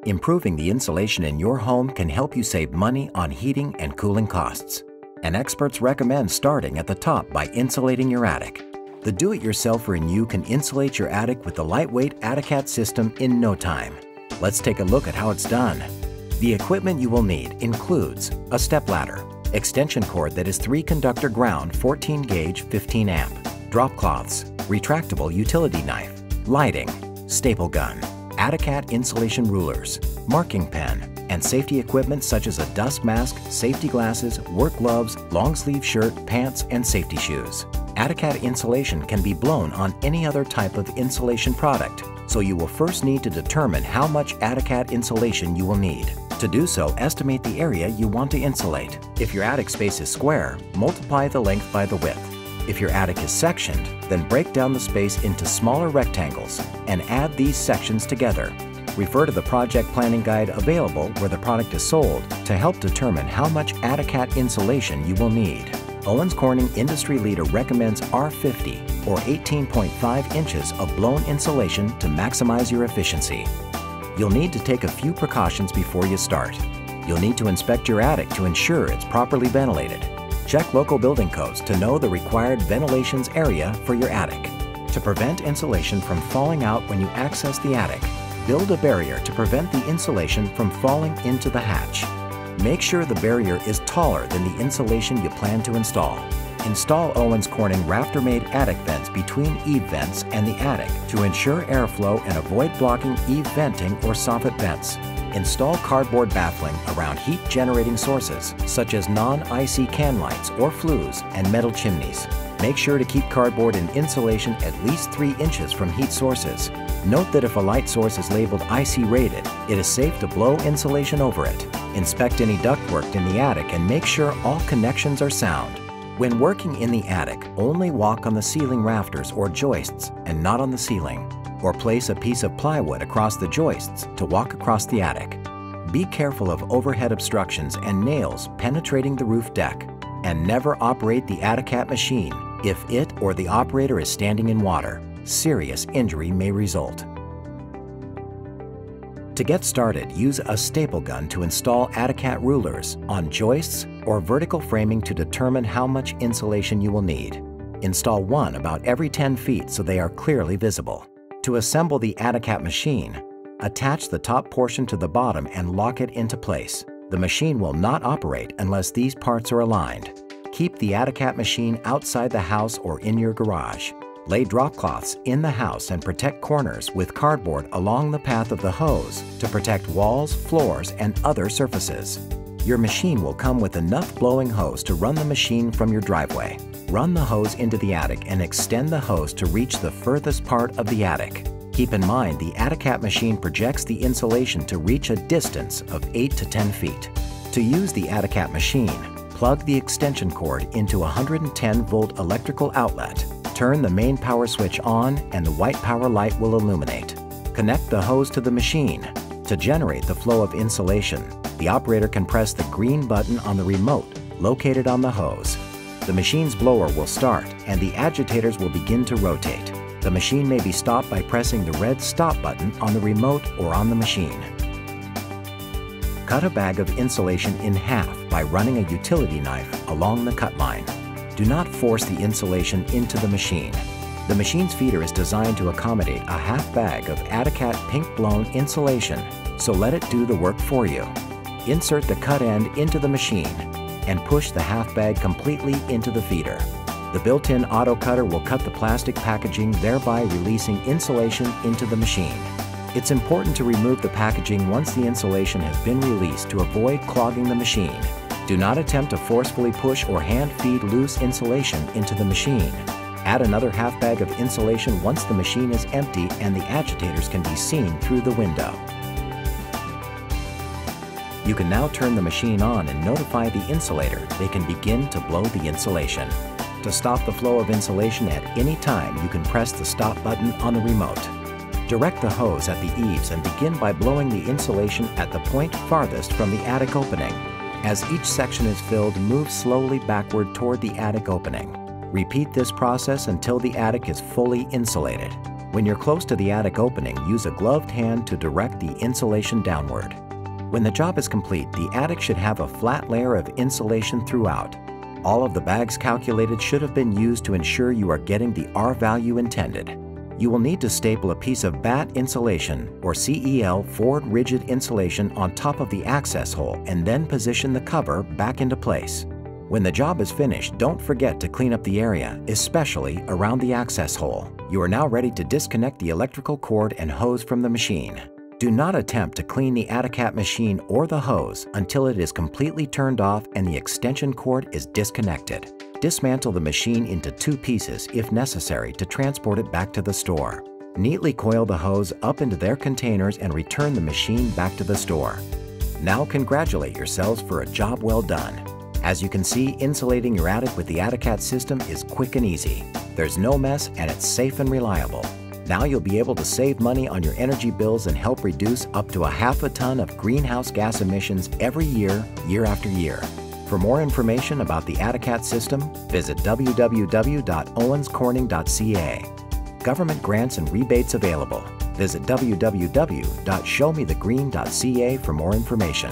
Improving the insulation in your home can help you save money on heating and cooling costs. And experts recommend starting at the top by insulating your attic. The do-it-yourselfer in you can insulate your attic with the lightweight ATTICAT system in no time. Let's take a look at how it's done. The equipment you will need includes a stepladder, extension cord that is 3-conductor ground 14-gauge 15-amp, drop cloths, retractable utility knife, lighting, staple gun, ATTICAT insulation rulers, marking pen, and safety equipment such as a dust mask, safety glasses, work gloves, long-sleeve shirt, pants, and safety shoes. ATTICAT insulation can be blown on any other type of insulation product, so you will first need to determine how much ATTICAT insulation you will need. To do so, estimate the area you want to insulate. If your attic space is square, multiply the length by the width. If your attic is sectioned, then break down the space into smaller rectangles and add these sections together. Refer to the project planning guide available where the product is sold to help determine how much ATTICAT insulation you will need. Owens Corning industry leader recommends R50 or 18.5 inches of blown insulation to maximize your efficiency. You'll need to take a few precautions before you start. You'll need to inspect your attic to ensure it's properly ventilated. Check local building codes to know the required ventilations area for your attic. To prevent insulation from falling out when you access the attic, build a barrier to prevent the insulation from falling into the hatch. Make sure the barrier is taller than the insulation you plan to install. Install Owens Corning rafter-made attic vents between eave vents and the attic to ensure airflow and avoid blocking eave venting or soffit vents. Install cardboard baffling around heat-generating sources such as non-IC can lights or flues and metal chimneys. Make sure to keep cardboard in insulation at least 3 inches from heat sources. Note that if a light source is labeled IC rated, it is safe to blow insulation over it. Inspect any ductwork in the attic and make sure all connections are sound. When working in the attic, only walk on the ceiling rafters or joists and not on the ceiling, or place a piece of plywood across the joists to walk across the attic. Be careful of overhead obstructions and nails penetrating the roof deck, and never operate the ATTICAT machine if it or the operator is standing in water. Serious injury may result. To get started, use a staple gun to install ATTICAT rulers on joists or vertical framing to determine how much insulation you will need. Install one about every 10 feet so they are clearly visible. To assemble the ATTICAT machine, attach the top portion to the bottom and lock it into place. The machine will not operate unless these parts are aligned. Keep the ATTICAT machine outside the house or in your garage. Lay drop cloths in the house and protect corners with cardboard along the path of the hose to protect walls, floors, and other surfaces. Your machine will come with enough blowing hose to run the machine from your driveway. Run the hose into the attic and extend the hose to reach the furthest part of the attic. Keep in mind the ATTICAT machine projects the insulation to reach a distance of 8 to 10 feet. To use the ATTICAT machine, plug the extension cord into a 110-volt electrical outlet. Turn the main power switch on and the white power light will illuminate. Connect the hose to the machine. To generate the flow of insulation, the operator can press the green button on the remote located on the hose. The machine's blower will start and the agitators will begin to rotate. The machine may be stopped by pressing the red stop button on the remote or on the machine. Cut a bag of insulation in half by running a utility knife along the cut line. Do not force the insulation into the machine. The machine's feeder is designed to accommodate a half bag of ATTICAT pink blown insulation, so let it do the work for you. Insert the cut end into the machine and push the half bag completely into the feeder. The built-in auto cutter will cut the plastic packaging, thereby releasing insulation into the machine. It's important to remove the packaging once the insulation has been released to avoid clogging the machine. Do not attempt to forcefully push or hand feed loose insulation into the machine. Add another half bag of insulation once the machine is empty and the agitators can be seen through the window. You can now turn the machine on and notify the insulator they can begin to blow the insulation. To stop the flow of insulation at any time, you can press the stop button on the remote. Direct the hose at the eaves and begin by blowing the insulation at the point farthest from the attic opening. As each section is filled, move slowly backward toward the attic opening. Repeat this process until the attic is fully insulated. When you're close to the attic opening, use a gloved hand to direct the insulation downward. When the job is complete, the attic should have a flat layer of insulation throughout. All of the bags calculated should have been used to ensure you are getting the R value intended. You will need to staple a piece of batt insulation or CEL forward rigid insulation on top of the access hole and then position the cover back into place. When the job is finished, don't forget to clean up the area, especially around the access hole. You are now ready to disconnect the electrical cord and hose from the machine. Do not attempt to clean the Atticat machine or the hose until it is completely turned off and the extension cord is disconnected. Dismantle the machine into 2 pieces if necessary to transport it back to the store. Neatly coil the hose up into their containers and return the machine back to the store. Now congratulate yourselves for a job well done. As you can see, insulating your attic with the Atticat system is quick and easy. There's no mess and it's safe and reliable. Now you'll be able to save money on your energy bills and help reduce up to 1/2 ton of greenhouse gas emissions every year, year after year. For more information about the Atticat system, visit www.owenscorning.ca. Government grants and rebates available. Visit www.showmethegreen.ca for more information.